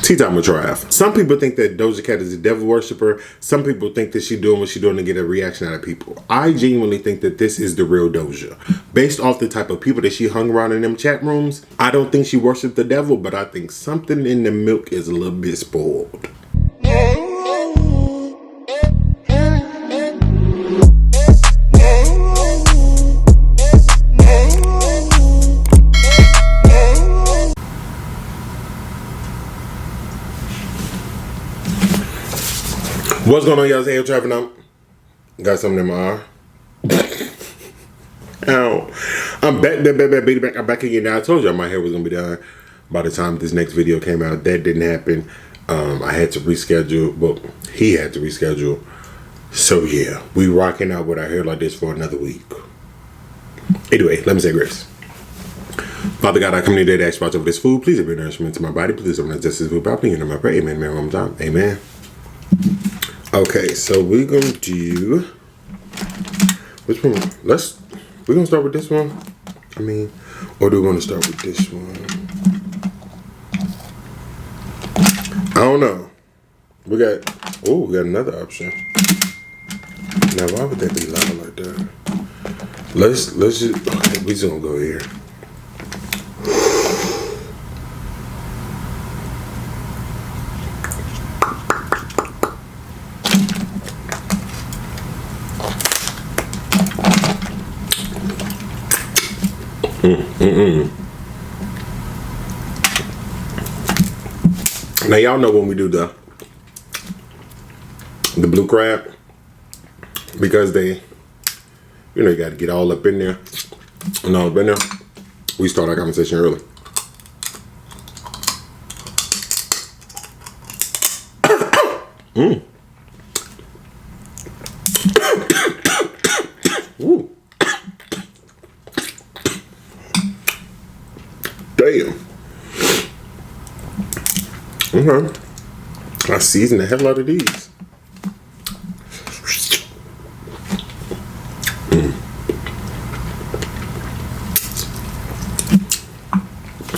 Tea time with Trav. Some people think that Doja Cat is a devil worshiper. Some people think that she's doing what she's doing to get a reaction out of people. I genuinely think that this is the real Doja. Based off the type of people that she hung around in them chat rooms, I don't think she worshipped the devil, but I think something in the milk is a little bit spoiled. What's going on, y'all? It's AyooTravv and got something in my eye. Ow. I'm back. I'm back again now. I told y'all my hair was going to be done by the time this next video came out. That didn't happen. I had to reschedule. Well, he had to reschedule. So, yeah. We rocking out with our hair like this for another week. Anyway, let me say grace. Father God, I come to you today to ask you about this food. Please give me nourishment to my body. Please don't resist this food properly. You know my prayer. Amen. One time. Amen. Okay, so we're gonna do which one? We're gonna start with this one. Or do we want to start with this one? I don't know. We got another option. Now, why would that be loud like that? Let's just okay. We just gonna go here. Now y'all know when we do the blue crab, because they, you got to get all up in there and all up in there. We start our conversation early. Ooh. Damn. Okay. I seasoned the hell out of these.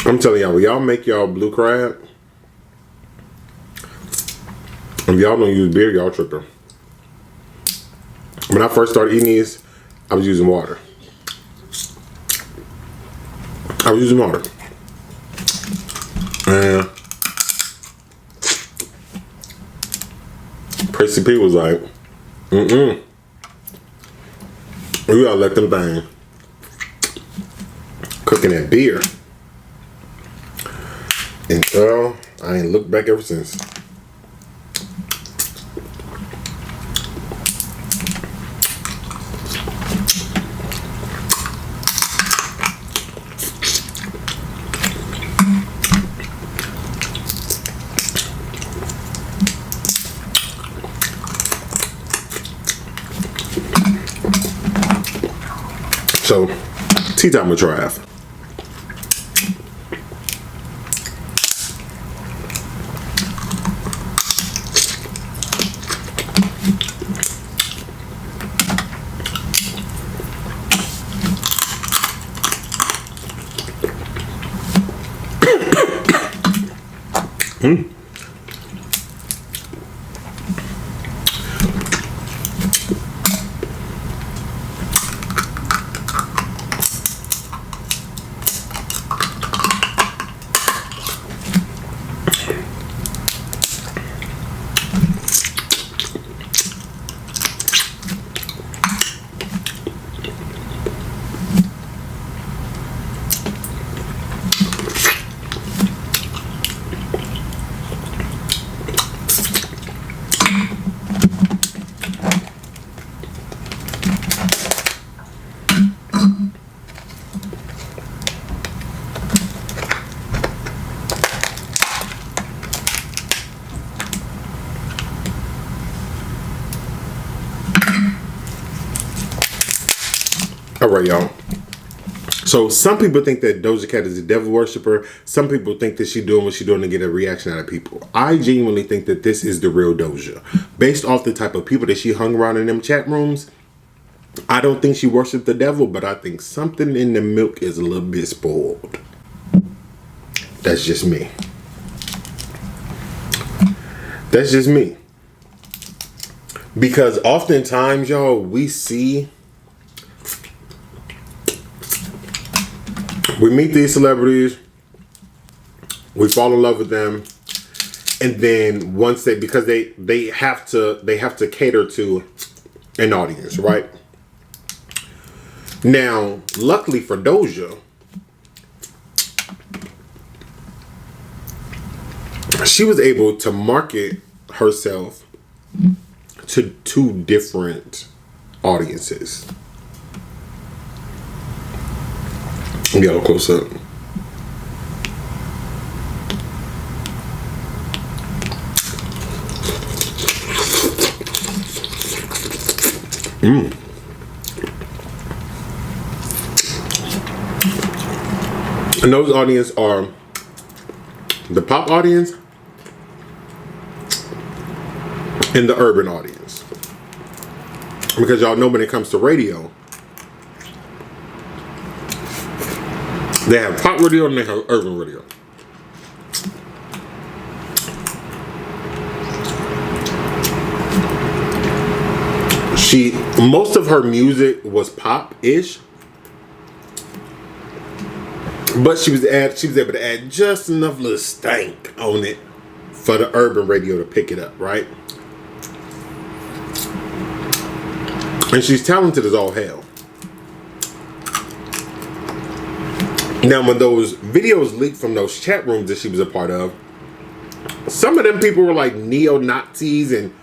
I'm telling y'all, when y'all make y'all blue crab, if y'all don't use beer, y'all tripping. When I first started eating these, I was using water. And Prissy P was like, we gotta let them bang. Cooking that beer. And girl, I ain't looked back ever since. So, tea time with Trav. All right, y'all. So some people think that Doja Cat is a devil worshiper. Some people think that she's doing what she's doing to get a reaction out of people. I genuinely think that this is the real Doja. Based off the type of people that she hung around in them chat rooms, I don't think she worshipped the devil, but I think something in the milk is a little bit spoiled. That's just me. That's just me. Because oftentimes, y'all, we meet these celebrities, we fall in love with them, and then once because they have to cater to an audience, right? Now, luckily for Doja, she was able to market herself to two different audiences. Let me get a close up. And those audience are the pop audience and the urban audience. Because y'all know when it comes to radio, they have pop radio and they have urban radio. Most of her music was pop-ish, but she was able to add just enough little stank on it for the urban radio to pick it up, right? And she's talented as all hell. Now, when those videos leaked from those chat rooms that she was a part of, some of them people were like neo-Nazis and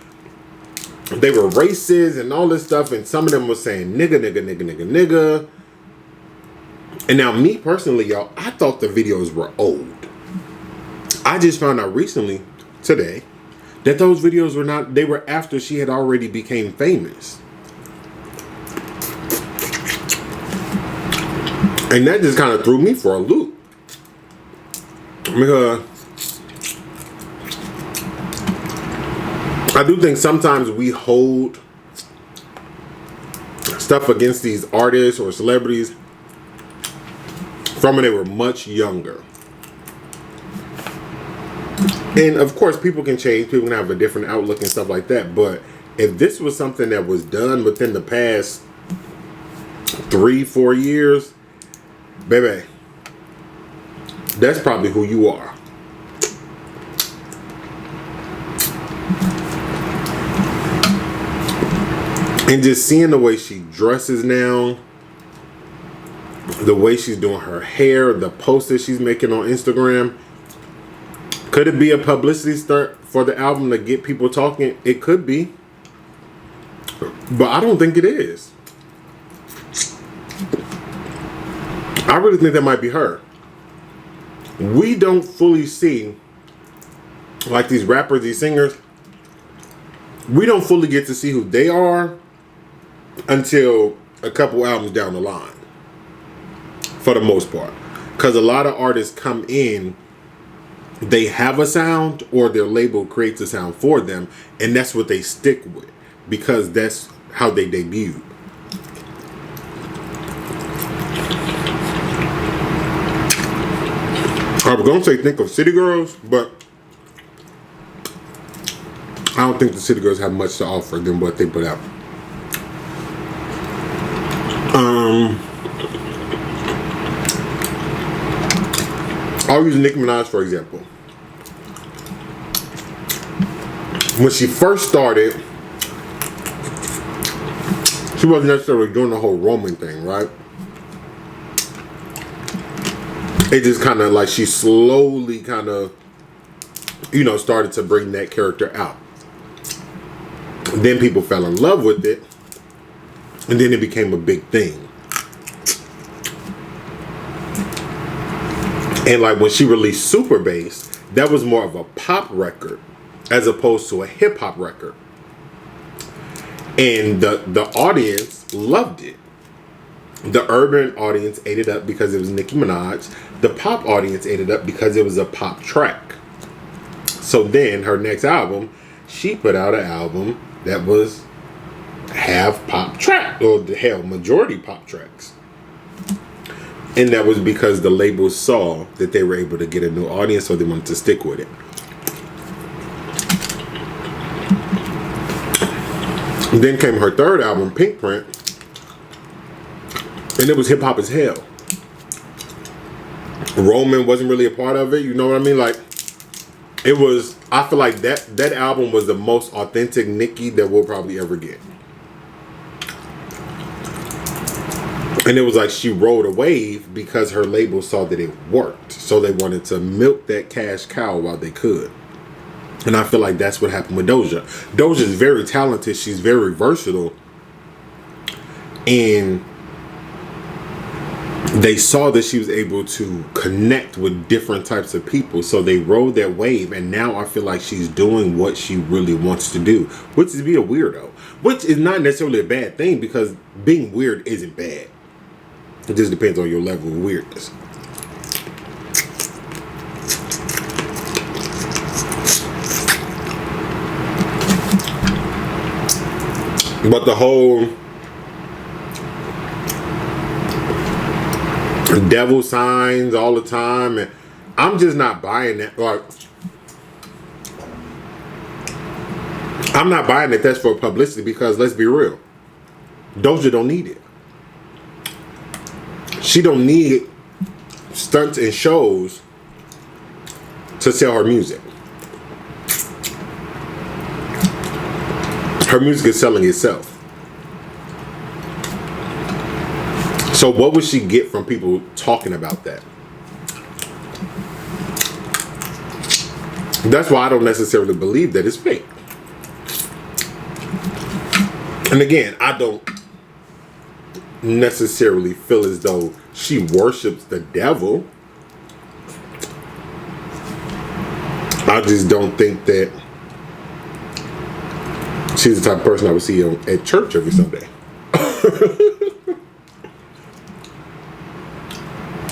they were racist and all this stuff, and some of them were saying nigga, nigga, nigga, nigga, nigga. And now, me personally, y'all, I thought the videos were old. I just found out recently, today, that those videos were not, they were after she had already became famous. And that just kind of threw me for a loop. Because I do think sometimes we hold stuff against these artists or celebrities from when they were much younger. And of course, people can change. People can have a different outlook and stuff like that. But if this was something that was done within the past 3-4 years, baby, that's probably who you are. And just seeing the way she dresses now, the way she's doing her hair, the posts that she's making on Instagram, could it be a publicity stunt for the album to get people talking? It could be. But I don't think it is. I really think that might be her. We don't fully see, like these rappers, these singers, we don't fully get to see who they are until a couple albums down the line, for the most part. Because a lot of artists come in, they have a sound, or their label creates a sound for them, and that's what they stick with, because that's how they debut. I was going to say think of City Girls, but I don't think the City Girls have much to offer than what they put out. I'll use Nicki Minaj for example. When she first started, she wasn't necessarily doing the whole Roman thing, right? It just kind of like she slowly kind of, started to bring that character out. Then people fell in love with it, and then it became a big thing. And like when she released Super Bass, that was more of a pop record as opposed to a hip hop record. And the audience loved it. The urban audience ate it up because it was Nicki Minaj. The pop audience ate it up because it was a pop track. So then her next album, she put out an album that was half pop track, or the hell, majority pop tracks. And that was because the label saw that they were able to get a new audience, so they wanted to stick with it. Then came her third album, Pink Print, and it was hip hop as hell. Roman wasn't really a part of it, you know what I mean? Like, it was, I feel like that album was the most authentic Nicki that we'll probably ever get. And it was like she rode a wave because her label saw that it worked. So they wanted to milk that cash cow while they could. And I feel like that's what happened with Doja. Doja is very talented. She's very versatile. And they saw that she was able to connect with different types of people. So they rode that wave. And now I feel like she's doing what she really wants to do, which is be a weirdo. Which is not necessarily a bad thing, because being weird isn't bad. It just depends on your level of weirdness. But the whole devil signs all the time, and I'm just not buying that. Like, I'm not buying that that's for publicity, because let's be real, Doja don't need it. She don't need stunts and shows to sell her music. Her music is selling itself. So what would she get from people talking about that? That's why I don't necessarily believe that it's fake. And again, I don't necessarily feel as though she worships the devil. I just don't think that she's the type of person I would see at church every Sunday.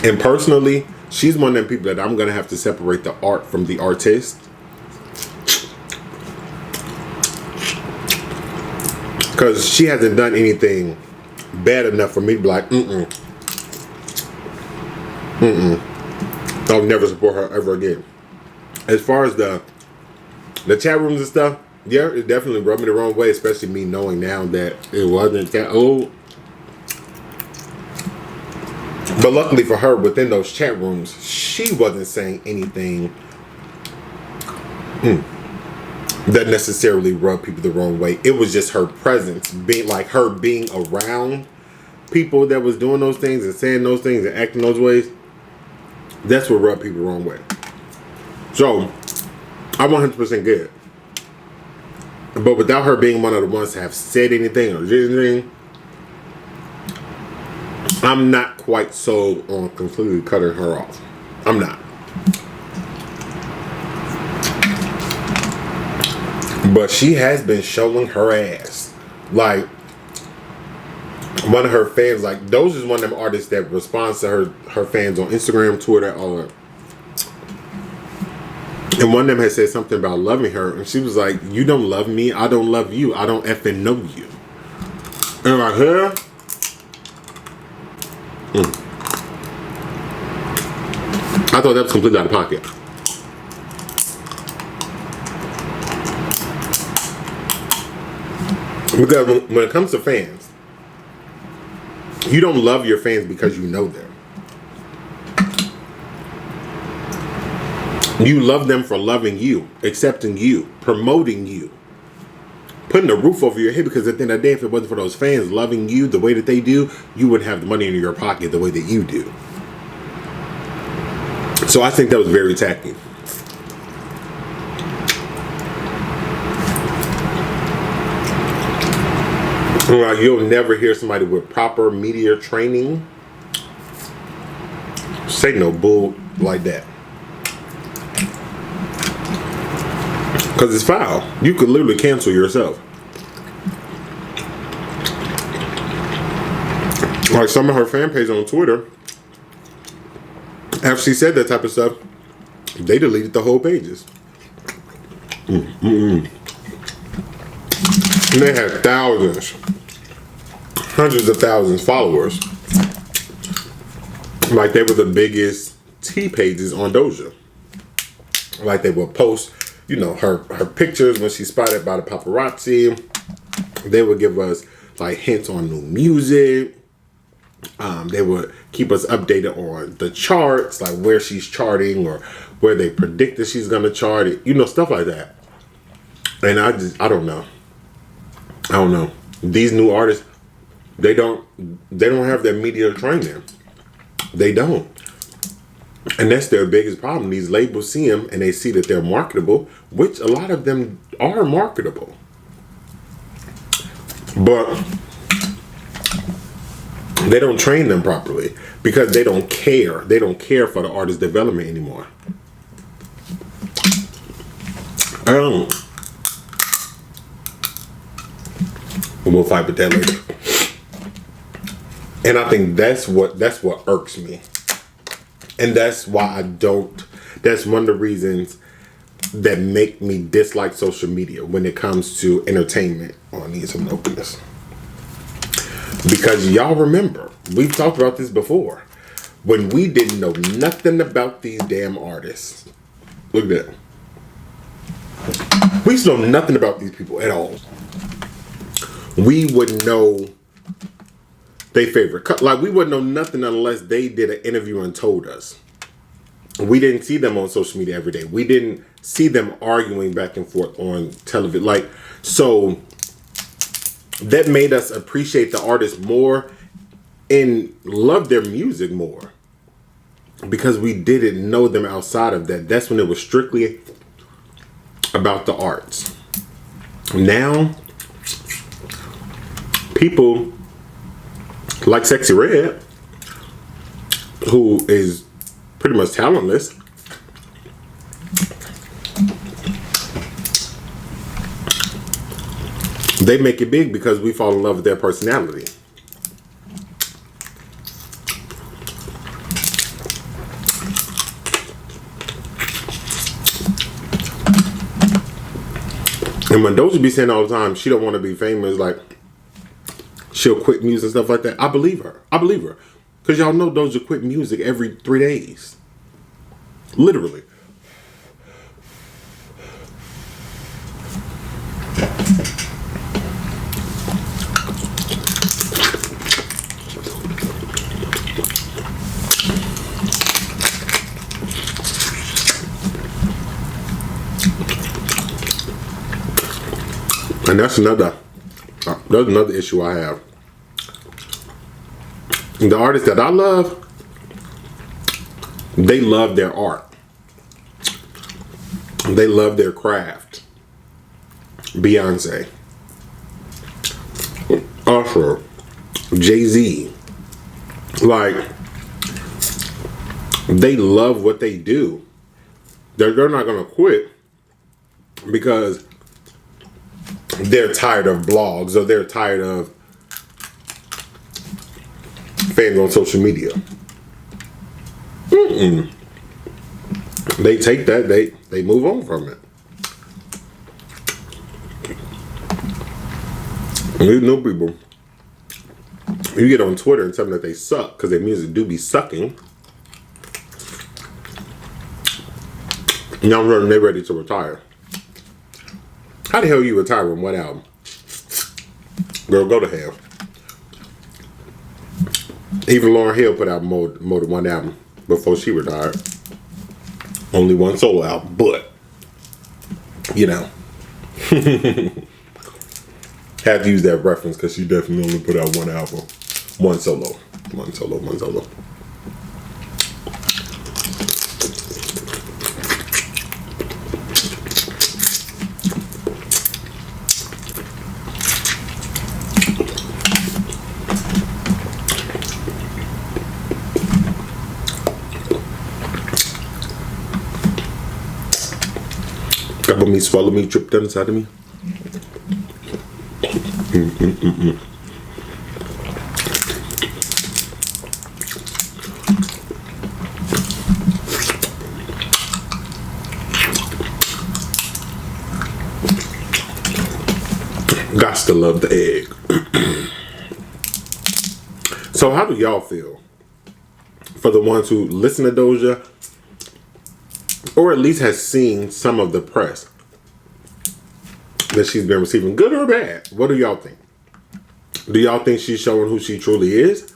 And personally, she's one of them people that I'm going to have to separate the art from the artist. Because she hasn't done anything bad enough for me to be like, I'll never support her ever again. As far as the chat rooms and stuff, yeah, it definitely rubbed me the wrong way, especially me knowing now that it wasn't that old. But luckily for her, within those chat rooms, she wasn't saying anything that necessarily rubbed people the wrong way. It was just her presence, being around people that was doing those things and saying those things and acting those ways. That's what rubbed people the wrong way. So, I'm 100% good. But without her being one of the ones to have said anything or did anything, I'm not quite sold on completely cutting her off. I'm not. But she has been showing her ass. Like, one of her fans, like, those is one of them artists that responds to her fans on Instagram, Twitter, all that. And one of them had said something about loving her, and she was like, you don't love me, I don't love you, I don't effing know you. And I'm like, huh? I thought that was completely out of pocket. Because when it comes to fans, you don't love your fans because you know them. You love them for loving you, accepting you, promoting you, putting a roof over your head, because at the end of the day, if it wasn't for those fans loving you the way that they do, you wouldn't have the money in your pocket the way that you do. So I think that was very tacky. Like, you'll never hear somebody with proper media training say no bull like that. Because it's foul. You could literally cancel yourself. Like some of her fan page on Twitter, after she said that type of stuff, they deleted the whole pages. And they had thousands, hundreds of thousands followers. Like they were the biggest tea pages on Doja. Like they would post you know, her pictures when she's spotted by the paparazzi. They would give us like hints on new music. They would keep us updated on the charts, like where she's charting or where they predicted she's gonna chart it, you know, stuff like that. And I don't know. These new artists, they don't have that media training. They don't. And that's their biggest problem. These labels see them and they see that they're marketable, which a lot of them are marketable. But they don't train them properly because they don't care. They don't care for the artist development anymore. We'll fight with that later. And I think that's what irks me. And that's why that's one of the reasons that make me dislike social media when it comes to entertainment. Oh, I need some openness. Because y'all remember, we've talked about this before, when we didn't know nothing about these damn artists. Look at that. We used to know nothing about these people at all. We wouldn't know their favorite. Like, we wouldn't know nothing unless they did an interview and told us. We didn't see them on social media every day. We didn't see them arguing back and forth on television. Like, so that made us appreciate the artist more and love their music more. Because we didn't know them outside of that. That's when it was strictly about the arts. Now, people like Sexy Red, who is pretty much talentless, they make it big because we fall in love with their personality. And when Doja be saying all the time she don't want to be famous, like she'll quit music and stuff like that, I believe her. Because y'all know Doja quit music every 3 days. Literally. And that's another issue I have. The artists that I love, they love their art. They love their craft. Beyonce, Usher, Jay-Z, like, they love what they do. They're not gonna quit because they're tired of blogs or they're tired of fans on social media. They take that, they move on from it. And these new people, you get on Twitter and tell them that they suck because their music do be sucking. Now they're ready to retire. How the hell you retire with one album? Girl, go to hell. Even Lauryn Hill put out more than one album before she retired. Only one solo album, but you know, had to use that reference because she definitely only put out one album, one solo. Couple me, swallow me, drip down inside of me. Gots to love the egg. So how do y'all feel? For the ones who listen to Doja, or at least has seen some of the press. that she's been receiving, good or bad? What do y'all think? Do y'all think she's showing who she truly is?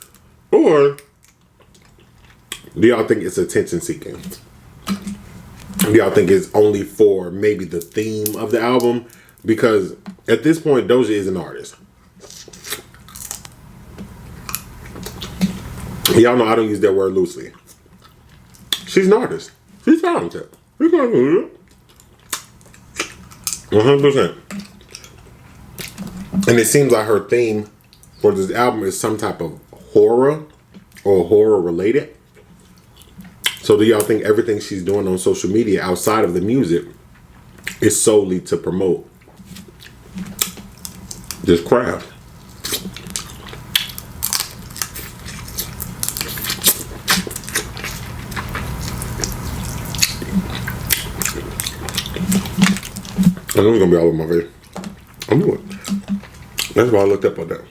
Or do y'all think it's attention seeking? Do y'all think it's only for maybe the theme of the album? Because at this point, Doja is an artist. Y'all know I don't use that word loosely. She's an artist. She's talented. She's not doing it. 100%. And it seems like her theme for this album is some type of horror or horror related. So do y'all think everything she's doing on social media outside of the music is solely to promote this craft? I know it's gonna be all over my face. I'm doing it. That's why I looked up on that.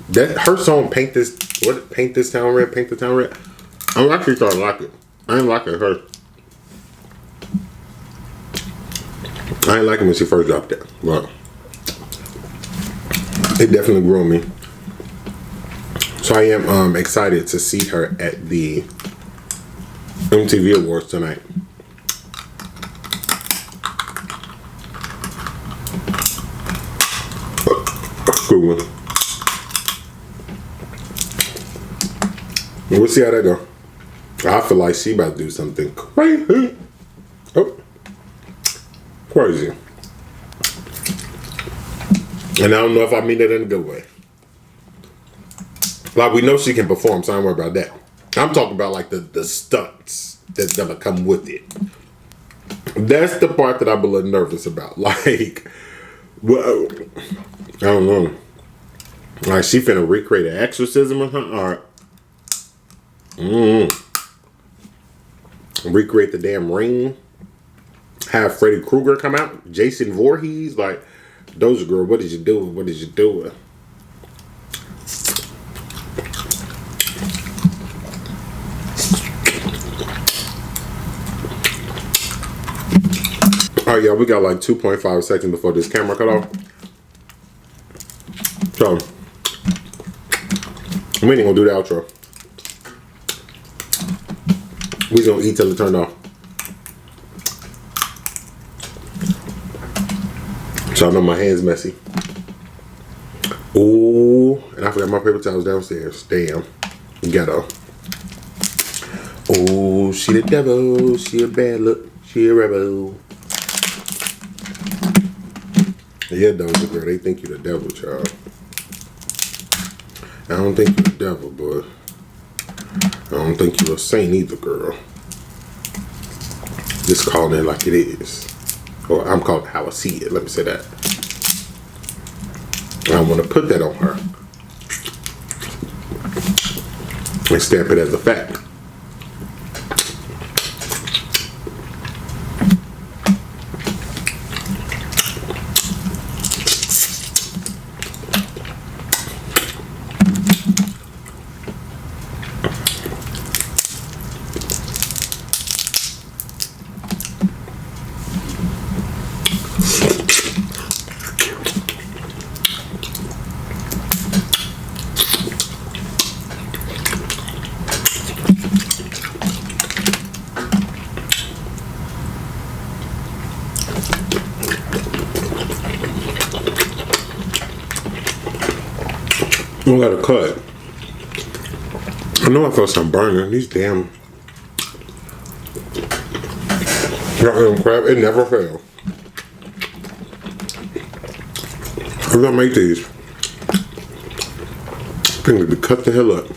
That her song Paint This Town Red, Paint the Town Red. I'm actually starting to like it. I ain't liking her. I ain't liking when she first dropped that, but it definitely grew on me. So I am excited to see her at the MTV Awards tonight. Good one. We'll see how that go. I feel like she about to do something crazy. Oh, crazy. And I don't know if I mean that in a good way. Like, we know she can perform, so I don't worry about that. I'm talking about like the stunts that's gonna come with it. That's the part that I'm a little nervous about. Like, well, I don't know. Like, she finna recreate an exorcism of her art. Recreate the damn Ring. Have Freddy Krueger come out. Jason Voorhees. Like, Doja girl, what did you do? What did you do? Alright, y'all, we got like 2.5 seconds before this camera cut off. So, we ain't gonna do the outro. We gonna eat till it turned off. So I know my hands messy. Ooh, and I forgot my paper towels downstairs. Damn, ghetto. Ooh, she the devil. She a bad look. She a rebel. Yeah, Doja girl, they think you the devil, child. I don't think you the devil, but I don't think you a saint either, girl. Just calling it like it is. Or I'm calling it how I see it. Let me say that. I want to put that on her and stamp it as a fact. I got a cut. I know I felt some burning. These damn crab, it never fails. I'm gonna make these. I need to cut the hell up.